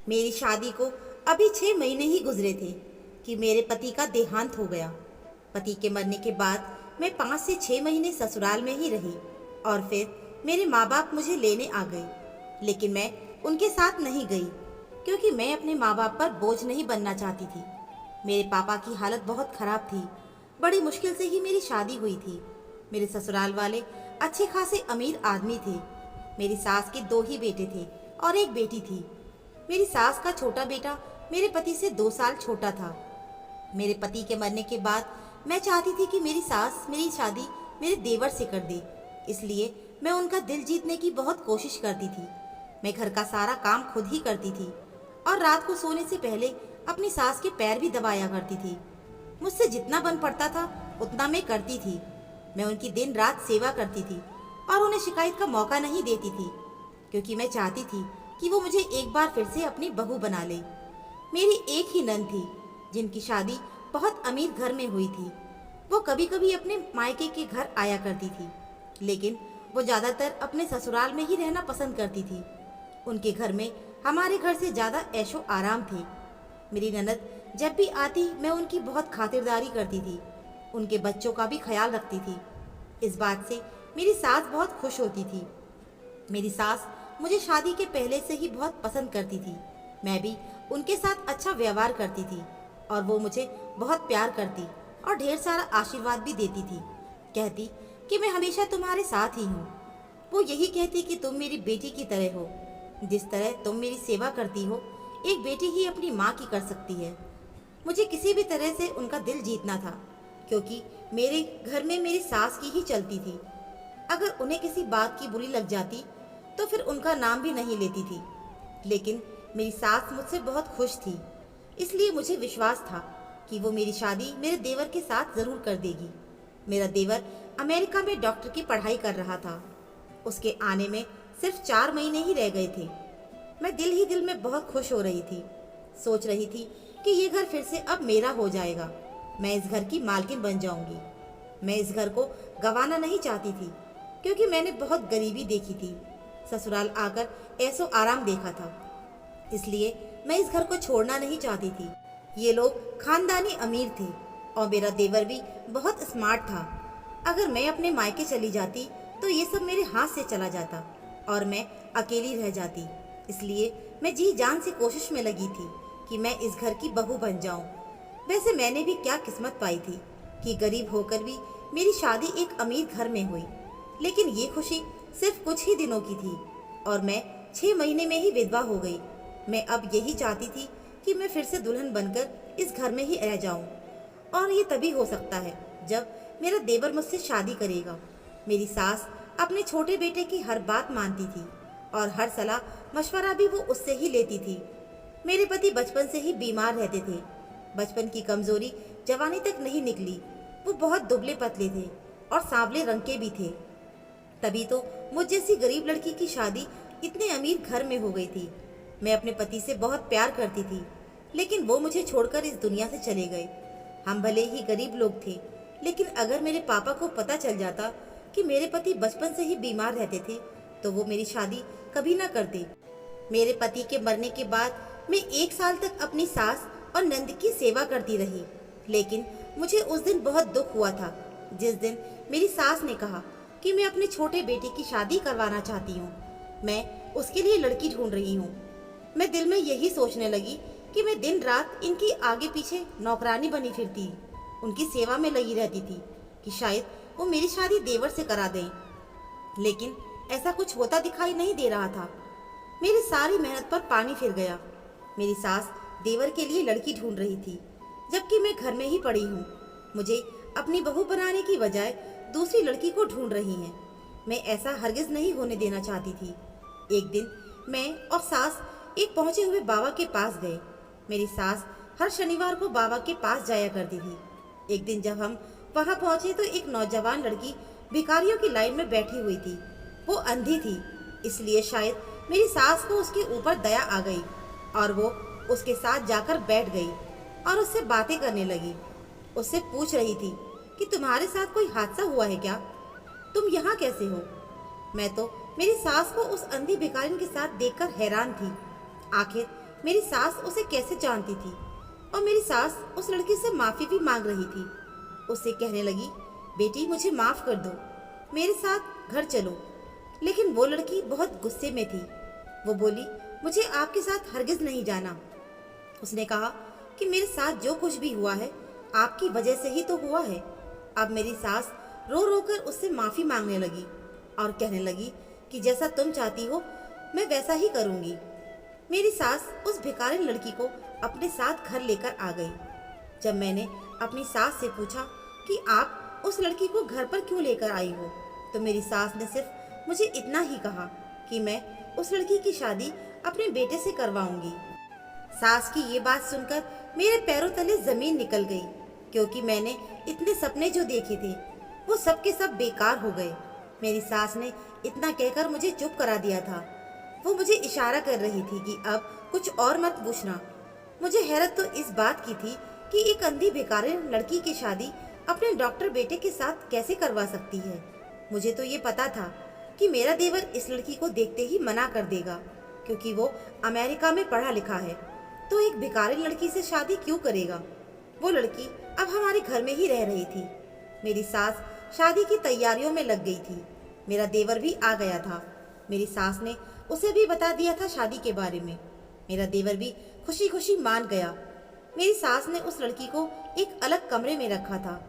मेरी शादी को अभी 6 महीने ही गुजरे थे कि मेरे पति का देहांत हो गया। पति के मरने के बाद मैं 5 से 6 महीने ससुराल में ही रही और फिर मेरे माँ बाप मुझे लेने आ गए। लेकिन मैं उनके साथ नहीं गई क्योंकि मैं अपने माँ बाप पर बोझ नहीं बनना चाहती थी। मेरे पापा की हालत बहुत खराब थी। बड़ी मुश्किल से ही मेरी शादी हुई थी। मेरे ससुराल वाले अच्छे खासे अमीर आदमी थे। मेरी सास के 2 ही बेटे थे और एक बेटी थी। मेरी सास का छोटा बेटा मेरे पति से 2 साल छोटा था। मेरे पति के मरने के बाद मैं चाहती थी कि मेरी सास मेरी शादी मेरे देवर से कर दे, इसलिए मैं उनका दिल जीतने की बहुत कोशिश करती थी। मैं घर का सारा काम खुद ही करती थी और रात को सोने से पहले अपनी सास के पैर भी दबाया करती थी। मुझसे जितना बन पड़ता था उतना मैं करती थी। मैं उनकी दिन रात सेवा करती थी और उन्हें शिकायत का मौका नहीं देती थी क्योंकि मैं चाहती थी कि वो मुझे एक बार फिर से अपनी बहू बना ले। मेरी एक ही नंद थी जिनकी शादी बहुत अमीर घर में हुई थी। वो कभी कभी अपने मायके के घर आया करती थी, लेकिन वो ज़्यादातर अपने ससुराल में ही रहना पसंद करती थी। उनके घर में हमारे घर से ज़्यादा ऐशो आराम थे। मेरी ननद जब भी आती मैं उनकी बहुत खातिरदारी करती थी, उनके बच्चों का भी ख्याल रखती थी। इस बात से मेरी सास बहुत खुश होती थी। मेरी सास मुझे शादी के पहले से ही बहुत पसंद करती थी। मैं भी उनके साथ अच्छा व्यवहार करती थी और वो मुझे बहुत प्यार करती और ढेर सारा आशीर्वाद भी देती थी। कहती कि मैं हमेशा तुम्हारे साथ ही हूँ। वो यही कहती कि तुम मेरी बेटी की तरह हो। जिस तरह तुम मेरी सेवा करती हो, एक बेटी ही अपनी माँ की कर सकती है। मुझे किसी भी तरह से उनका दिल जीतना था क्योंकि मेरे घर में मेरी सास की ही चलती थी। अगर उन्हें किसी बात की बुरी लग जाती तो फिर उनका नाम भी नहीं लेती थी। लेकिन मेरी सास मुझसे बहुत खुश थी, इसलिए मुझे विश्वास था कि वो मेरी शादी मेरे देवर के साथ ज़रूर कर देगी। मेरा देवर अमेरिका में डॉक्टर की पढ़ाई कर रहा था। उसके आने में सिर्फ 4 महीने ही रह गए थे। मैं दिल ही दिल में बहुत खुश हो रही थी। सोच रही थी कि ये घर फिर से अब मेरा हो जाएगा। मैं इस घर की मालकिन बन जाऊंगी। मैं इस घर को गंवाना नहीं चाहती थी क्योंकि मैंने बहुत गरीबी देखी थी, ससुराल आकर ऐसो आराम देखा था। इसलिए मैं इस घर को छोड़ना नहीं चाहती थी। ये लोग खानदानी अमीर थे और मेरा देवर भी बहुत स्मार्ट था। अगर मैं अपने मायके चली जाती तो ये सब मेरे हाथ से चला जाता और मैं अकेली रह जाती। इसलिए मैं जी जान से कोशिश में लगी थी कि मैं इस घर की बहू बन जाऊं। वैसे मैंने भी क्या किस्मत पाई थी कि गरीब होकर भी मेरी शादी एक अमीर घर में हुई। लेकिन ये खुशी सिर्फ कुछ ही दिनों की थी और मैं 6 महीने में ही विधवा हो गई। मैं अब यही चाहती थी कि मैं फिर से दुल्हन बनकर इस घर में ही रह जाऊं और ये तभी हो सकता है जब मेरा देवर मुझसे शादी करेगा। मेरी सास अपने छोटे बेटे की हर बात मानती थी और हर सलाह मशवरा भी वो उससे ही लेती थी। मेरे पति बचपन से ही बीमार रहते थे। बचपन की कमजोरी जवानी तक नहीं निकली। वो बहुत दुबले पतले थे और सांवले रंग के भी थे। तभी तो मुझ जैसी गरीब लड़की की शादी इतने अमीर घर में हो गई थी। मैं अपने पति से बहुत प्यार करती थी, लेकिन वो मुझे छोड़कर इस दुनिया से चले गए। हम भले ही गरीब लोग थे, लेकिन अगर मेरे पापा को पता चल जाता कि मेरे पति बचपन से ही बीमार रहते थे तो वो मेरी शादी कभी ना करते। मेरे पति के मरने के बाद मैं 1 साल तक अपनी सास और नंद की सेवा करती रही। लेकिन मुझे उस दिन बहुत दुख हुआ था जिस दिन मेरी सास ने कहा कि मैं अपने छोटे बेटे की शादी करवाना चाहती हूँ। मैं उसके लिए लड़की ढूंढ रही हूँ। मैं दिल में यही सोचने लगी कि मैं दिन रात इनकी आगे पीछे नौकरानी बनी फिरती, उनकी सेवा में लगी रहती थी कि शायद वो मेरी शादी देवर से करा दें। लेकिन ऐसा कुछ होता दिखाई नहीं दे रहा था। मेरी सारी मेहनत पर पानी फिर गया। मेरी सास देवर के लिए लड़की ढूंढ रही थी, जबकि मैं घर में ही पड़ी हूँ। मुझे अपनी बहू बनाने की बजाय दूसरी लड़की को ढूंढ रही हैं। मैं ऐसा हरगिज नहीं होने देना चाहती थी। एक दिन मैं और सास एक पहुंचे हुए बाबा के पास गए। मेरी सास हर शनिवार को बाबा के पास जाया करती थी। एक दिन जब हम वहां पहुंचे तो एक नौजवान लड़की भिखारियों की लाइन में बैठी हुई थी। वो अंधी थी, इसलिए शायद मेरी सास को उसके ऊपर दया आ गई और वो उसके साथ जाकर बैठ गई और उससे बातें करने लगी। उससे पूछ रही थी कि तुम्हारे साथ कोई हादसा हुआ है क्या? तुम यहाँ कैसे हो? मैं तो मेरी सास को उस अंधी भिखारिन के साथ देखकर हैरान थी। आखिर मेरी सास उसे कैसे जानती थी और मेरी सास उस लड़की से माफ़ी भी मांग रही थी। उससे कहने लगी, बेटी मुझे माफ़ कर दो, मेरे साथ घर चलो। लेकिन वो लड़की बहुत गुस्से में थी। वो बोली, मुझे आपके साथ हरगिज नहीं जाना। उसने कहा कि मेरे साथ जो कुछ भी हुआ है आपकी वजह से ही तो हुआ है। अब मेरी सास रो रो कर उससे माफ़ी मांगने लगी और कहने लगी कि जैसा तुम चाहती हो मैं वैसा ही करूँगी। मेरी सास उस भिखारी लड़की को अपने साथ घर लेकर आ गई। जब मैंने अपनी सास से पूछा कि आप उस लड़की को घर पर क्यों लेकर आई हो, तो मेरी सास ने सिर्फ मुझे इतना ही कहा कि मैं उस लड़की की शादी अपने बेटे से करवाऊंगी। सास की ये बात सुनकर मेरे पैरों तले जमीन निकल गई, क्योंकि मैंने इतने सपने जो देखे थे वो सब के सब बेकार हो गए। मेरी सास ने इतना कहकर मुझे चुप करा दिया था। वो मुझे इशारा कर रही थी कि अब कुछ और मत पूछना। मुझे हैरत तो इस बात की थी कि एक अंधी भिखारिन लड़की की शादी अपने डॉक्टर बेटे के साथ कैसे करवा सकती है। मुझे तो ये पता था कि मेरा देवर इस लड़की को देखते ही मना कर देगा, क्योंकि वो अमेरिका में पढ़ा लिखा है, तो एक भिखारिन लड़की से शादी क्यों करेगा। वो लड़की अब हमारे घर में ही रह रही थी। मेरी सास शादी की तैयारियों में लग गई थी। मेरा देवर भी आ गया था। मेरी सास ने उसे भी बता दिया था शादी के बारे में। मेरा देवर भी खुशी खुशी मान गया। मेरी सास ने उस लड़की को एक अलग कमरे में रखा था।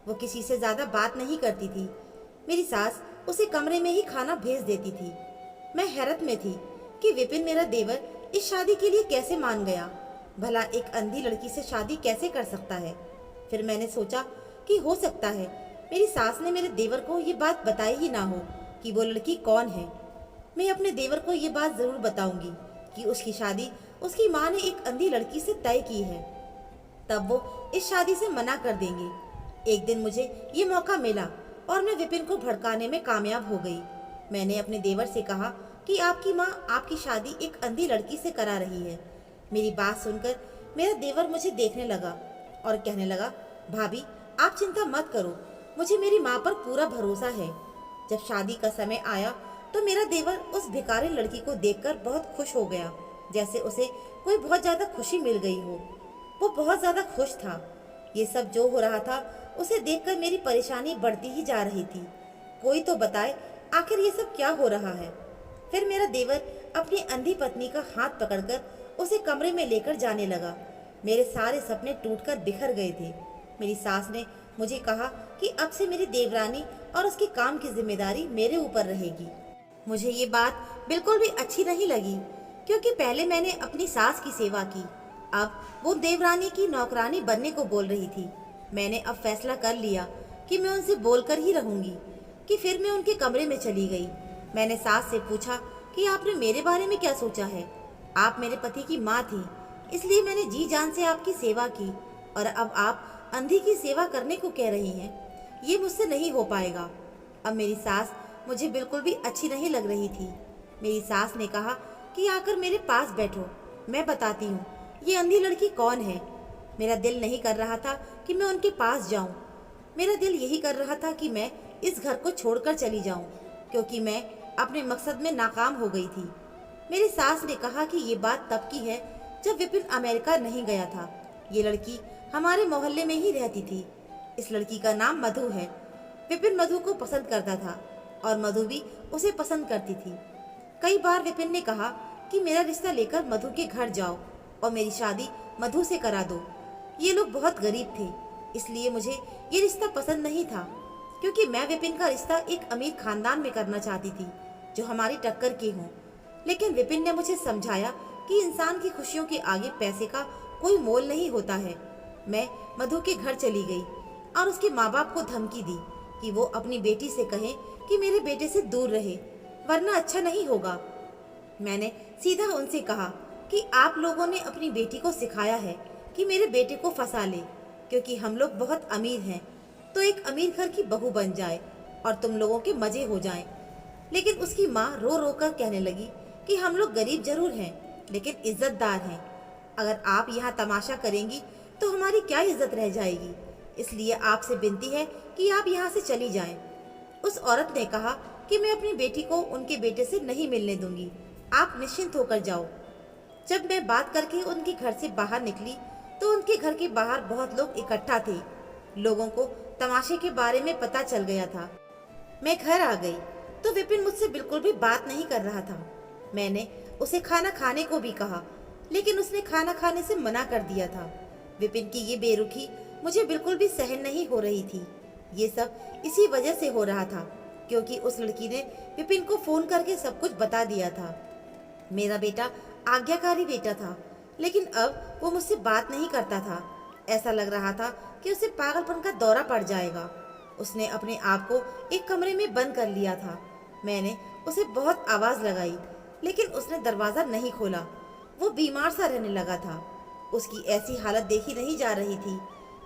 वो किसी से ज़्यादा बात नहीं करती थी। मेरी सास उसे कमरे में ही खाना भेज देती थी। मैं हैरत में थी कि विपिन मेरा देवर इस शादी के लिए कैसे मान गया। भला एक अंधी लड़की से शादी कैसे कर सकता है। फिर मैंने सोचा कि हो सकता है मेरी सास ने मेरे देवर को ये बात बताई ही ना हो कि वो लड़की कौन है। मैं अपने देवर को ये बात ज़रूर बताऊंगी कि उसकी शादी उसकी माँ ने एक अंधी लड़की से तय की है। तब वो इस शादी से मना कर देंगे। एक दिन मुझे ये मौका मिला और मैं विपिन को भड़काने में कामयाब हो गई। मैंने अपने देवर से कहा कि आपकी माँ आपकी शादी एक अंधी लड़की से करा रही है। मेरी बात सुनकर मेरा देवर मुझे देखने लगा और कहने लगा, भाभी आप चिंता मत करो, मुझे मेरी माँ पर पूरा भरोसा है। जब शादी का समय आया तो मेरा देवर उस भिखारी लड़की को देखकर बहुत खुश हो गया, जैसे उसे कोई बहुत ज़्यादा खुशी मिल गई हो। वो बहुत ज़्यादा खुश था। ये सब जो हो रहा था उसे देखकर मेरी परेशानी बढ़ती ही जा रही थी। कोई तो बताए आखिर ये सब क्या हो रहा है। फिर मेरा देवर अपनी अंधी पत्नी का हाथ पकड़कर उसे कमरे में लेकर जाने लगा। मेरे सारे सपने टूटकर बिखर गए थे। मेरी सास ने मुझे कहा कि अब से मेरी देवरानी और उसके काम की जिम्मेदारी मेरे ऊपर रहेगी। मुझे ये बात बिल्कुल भी अच्छी नहीं लगी, क्योंकि पहले मैंने अपनी सास की सेवा की, अब वो देवरानी की नौकरानी बनने को बोल रही थी। मैंने अब फैसला कर लिया कि मैं उनसे बोलकर ही रहूंगी। कि फिर मैं उनके कमरे में चली गई। मैंने सास से पूछा कि आपने मेरे बारे में क्या सोचा है। आप मेरे पति की माँ थी, इसलिए मैंने जी जान से आपकी सेवा की, और अब आप अंधी की सेवा करने को कह रही हैं। ये मुझसे नहीं हो पाएगा। अब मेरी सास मुझे बिल्कुल भी अच्छी नहीं लग रही थी। मेरी सास ने कहा कि आकर मेरे पास बैठो, मैं बताती हूँ ये अंधी लड़की कौन है। मेरा दिल नहीं कर रहा था कि मैं उनके पास जाऊं। मेरा दिल यही कर रहा था कि मैं इस घर को छोड़कर चली जाऊं, क्योंकि मैं अपने मकसद में नाकाम हो गई थी। मेरी सास ने कहा कि ये बात तब की है जब विपिन अमेरिका नहीं गया था। ये लड़की हमारे मोहल्ले में ही रहती थी। इस लड़की का नाम मधु है। विपिन मधु को पसंद करता था और मधु भी उसे पसंद करती थी। कई बार विपिन ने कहा कि मेरा रिश्ता लेकर मधु के घर जाओ और मेरी शादी मधु से करा दो। ये लोग बहुत गरीब थे, इसलिए मुझे ये रिश्ता पसंद नहीं था, क्योंकि मैं विपिन का रिश्ता एक अमीर खानदान में करना चाहती थी जो हमारी टक्कर के हों। लेकिन विपिन ने मुझे समझाया कि इंसान की खुशियों के आगे पैसे का कोई मोल नहीं होता है। मैं मधु के घर चली गई और उसके माँ बाप को धमकी दी कि वो अपनी बेटी से कहें कि मेरे बेटे से दूर रहे, वरना अच्छा नहीं होगा। मैंने सीधा उनसे कहा कि आप लोगों ने अपनी बेटी को सिखाया है कि मेरे बेटे को फंसा ले, क्योंकि हम लोग बहुत अमीर हैं, तो एक अमीर घर की बहू बन जाए और तुम लोगों के मजे हो जाएं। लेकिन उसकी माँ रो रो कर कहने लगी कि हम लोग गरीब जरूर हैं, लेकिन इज्जतदार हैं। अगर आप यहाँ तमाशा करेंगी तो हमारी क्या इज्जत रह जाएगी, इसलिए आपसे विनती है कि आप यहाँ से चली जाएं। उस औरत ने कहा कि मैं अपनी बेटी को उनके बेटे से नहीं मिलने दूंगी, आप निश्चिंत होकर जाओ। जब मैं बात करके उनके घर से बाहर निकली तो उनके घर के बाहर बहुत लोग इकट्ठा थे। लोगों को तमाशे के बारे में पता चल गया था। मैं घर आ गई तो विपिन मुझसे बिल्कुल भी बात नहीं कर रहा था। मैंने उसे खाना खाने को भी कहा, लेकिन उसने खाना खाने से मना कर दिया था। विपिन की ये बेरुखी मुझे बिल्कुल भी सहन नहीं हो रही थी। ये सब इसी वजह से हो रहा था क्योंकि उस लड़की ने विपिन को फोन करके सब कुछ बता दिया था। मेरा बेटा आज्ञाकारी बेटा था, लेकिन अब वो मुझसे बात नहीं करता था। ऐसा लग रहा था कि उसे पागलपन का दौरा पड़ जाएगा। उसने अपने आप को एक कमरे में बंद कर लिया था। मैंने उसे बहुत आवाज लगाई, लेकिन उसने दरवाजा नहीं खोला। वो बीमार सा रहने लगा था। उसकी ऐसी हालत देखी नहीं जा रही थी।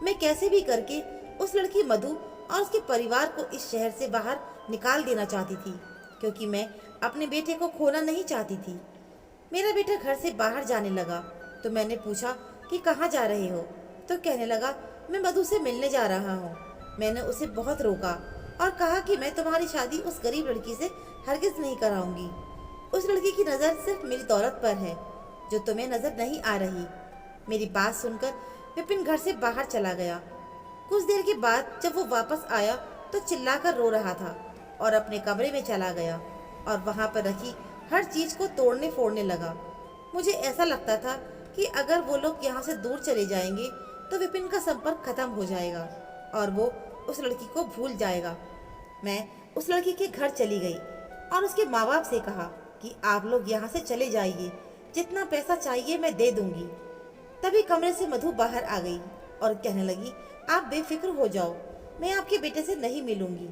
मैं कैसे भी करके उस लड़की मधु और उसके परिवार को इस शहर से बाहर निकाल देना चाहती थी, क्योंकि मैं अपने बेटे को खोना नहीं चाहती थी। मेरा बेटा घर से बाहर जाने लगा तो मैंने पूछा कि कहाँ जा रहे हो, तो कहने लगा मैं मधु से मिलने जा रहा हूँ। मैंने उसे बहुत रोका और कहा कि मैं तुम्हारी शादी उस गरीब लड़की से हरगिज नहीं कराऊंगी। उस लड़की की नज़र सिर्फ मेरी दौलत पर है, जो तुम्हें नजर नहीं आ रही। मेरी बात सुनकर विपिन घर से बाहर चला गया। कुछ देर के बाद जब वो वापस आया तो चिल्लाकर रो रहा था और अपने कमरे में चला गया और वहां पर रखी हर चीज को तोड़ने फोड़ने लगा। मुझे ऐसा लगता था कि अगर वो लोग यहाँ से दूर चले जाएंगे तो विपिन का संपर्क खत्म हो जाएगा और वो उस लड़की को भूल जाएगा। मैं उस लड़की के घर चली गई और उसके माँ बाप से कहा कि आप लोग यहाँ से चले जाइए, जितना पैसा चाहिए मैं दे दूंगी। तभी कमरे से मधु बाहर आ गई और कहने लगी, आप बेफिक्र हो जाओ, मैं आपके बेटे से नहीं मिलूंगी।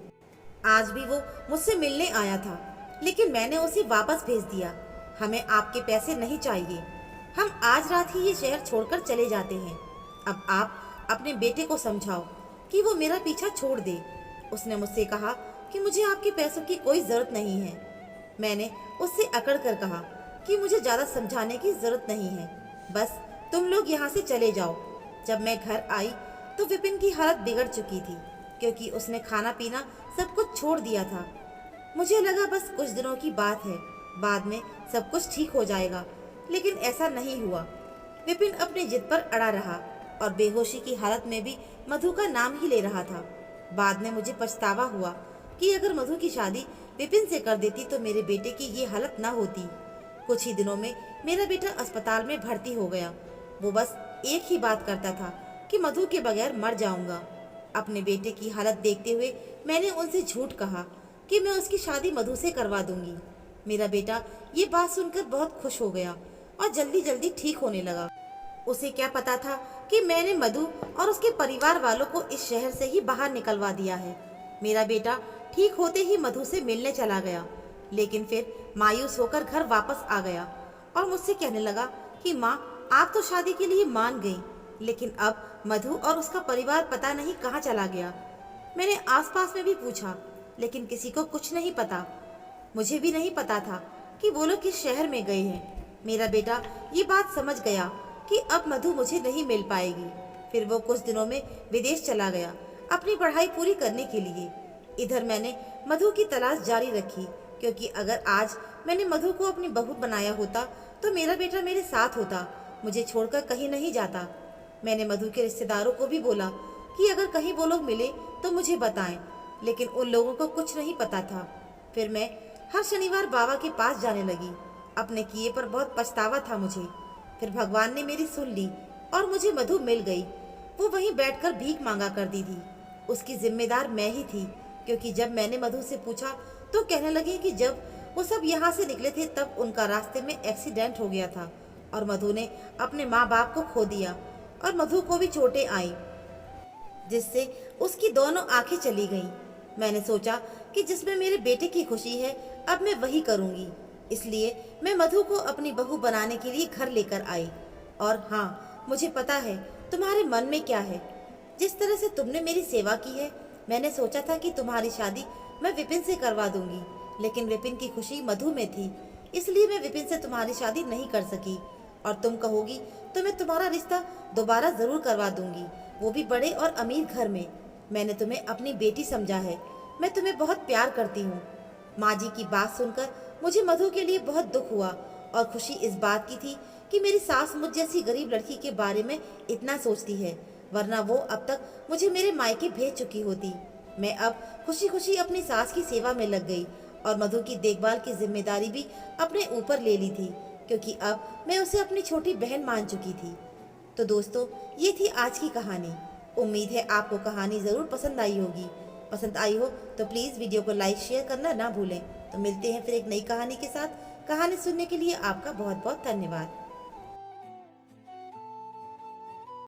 आज भी वो मुझसे मिलने आया था, लेकिन मैंने उसे वापस भेज दिया। हमें आपके पैसे नहीं चाहिए। हम आज रात ही ये शहर छोड़कर चले जाते हैं। अब आप अपने बेटे को समझाओ कि वो मेरा पीछा छोड़ दे। उसने मुझसे कहा कि मुझे आपके पैसों की कोई जरूरत नहीं है। मैंने उससे अकड़ कर कहा कि मुझे ज्यादा समझाने की जरूरत नहीं है, बस तुम लोग यहाँ से चले जाओ। जब मैं घर आई तो विपिन की हालत बिगड़ चुकी थी, क्योंकि उसने खाना पीना सब कुछ छोड़ दिया था। मुझे लगा बस कुछ दिनों की बात है, बाद में सब कुछ ठीक हो जाएगा, लेकिन ऐसा नहीं हुआ। विपिन अपनी जिद पर अड़ा रहा और बेहोशी की हालत में भी मधु का नाम ही ले रहा था। बाद में मुझे पछतावा हुआ कि अगर मधु की शादी विपिन से कर देती तो मेरे बेटे की ये हालत ना होती। कुछ ही दिनों में मेरा बेटा अस्पताल में भर्ती हो गया। वो बस एक ही बात करता था कि मधु के बगैर मर जाऊंगा। अपने बेटे की हालत देखते हुए मैंने उनसे झूठ कहा कि मैं उसकी शादी मधु से करवा दूंगी। मेरा बेटा ये बात सुनकर बहुत खुश हो गया और जल्दी जल्दी ठीक होने लगा। उसे क्या पता था कि मैंने मधु और उसके परिवार वालों को इस शहर से ही बाहर निकलवा दिया है। मेरा बेटा ठीक होते ही मधु से मिलने चला गया, लेकिन फिर मायूस होकर घर वापस आ गया और मुझसे कहने लगा कि माँ, आप तो शादी के लिए मान गई, लेकिन अब मधु और उसका परिवार पता नहीं कहाँ चला गया। मैंने आसपास में भी पूछा, लेकिन किसी को कुछ नहीं पता। मुझे भी नहीं पता था कि वो लोग किस शहर में गए हैं। मेरा बेटा ये बात समझ गया कि अब मधु मुझे नहीं मिल पाएगी। फिर वो कुछ दिनों में विदेश चला गया अपनी पढ़ाई पूरी करने के लिए। इधर मैंने मधु की तलाश जारी रखी, क्योंकि अगर आज मैंने मधु को अपनी बहू बनाया होता तो मेरा बेटा मेरे साथ होता, मुझे छोड़कर कहीं नहीं जाता। मैंने मधु के रिश्तेदारों को भी बोला कि अगर कहीं वो लोग मिले तो मुझे बताएं, लेकिन उन लोगों को कुछ नहीं पता था। फिर मैं हर शनिवार बाबा के पास जाने लगी। अपने किए पर बहुत पछतावा था मुझे। फिर भगवान ने मेरी सुन ली और मुझे मधु मिल गई। वो वहीं बैठकर भीख मांगा करती थी। उसकी जिम्मेदार मैं ही थी, क्योंकि जब मैंने मधु से पूछा तो कहने लगे कि जब वो सब यहाँ से निकले थे तब उनका रास्ते में एक्सीडेंट हो गया था और मधु ने अपने माँ बाप को खो दिया और मधु को भी चोटें आई, जिससे उसकी दोनों आंखें चली गईं। मैंने सोचा कि जिसमें मेरे बेटे की खुशी है अब मैं वही करूंगी, इसलिए मैं मधु को अपनी बहू बनाने के लिए घर लेकर आई। और हाँ, मुझे पता है तुम्हारे मन में क्या है। जिस तरह से तुमने मेरी सेवा की है, मैंने सोचा था कि तुम्हारी शादी मैं विपिन से करवा दूंगी, लेकिन विपिन की खुशी मधु में थी, इसलिए मैं विपिन से तुम्हारी शादी नहीं कर सकी। और तुम कहोगी तो मैं तुम्हारा रिश्ता दोबारा जरूर करवा दूंगी, वो भी बड़े और अमीर घर में। मैंने तुम्हें अपनी बेटी समझा है, मैं तुम्हें बहुत प्यार करती हूँ। माँ जी की बात सुनकर मुझे मधु के लिए बहुत दुख हुआ और खुशी इस बात की थी कि मेरी सास मुझ जैसी गरीब लड़की के बारे में इतना सोचती है, वरना वो अब तक मुझे मेरे मायके भेज चुकी होती। मैं अब खुशी खुशी अपनी सास की सेवा में लग गई और मधु की देखभाल की जिम्मेदारी भी अपने ऊपर ले ली थी, क्योंकि अब मैं उसे अपनी छोटी बहन मान चुकी थी। तो दोस्तों, ये थी आज की कहानी। उम्मीद है आपको कहानी ज़रूर पसंद आई होगी। पसंद आई हो तो प्लीज़ वीडियो को लाइक शेयर करना ना भूलें। तो मिलते हैं फिर एक नई कहानी के साथ। कहानी सुनने के लिए आपका बहुत बहुत धन्यवाद।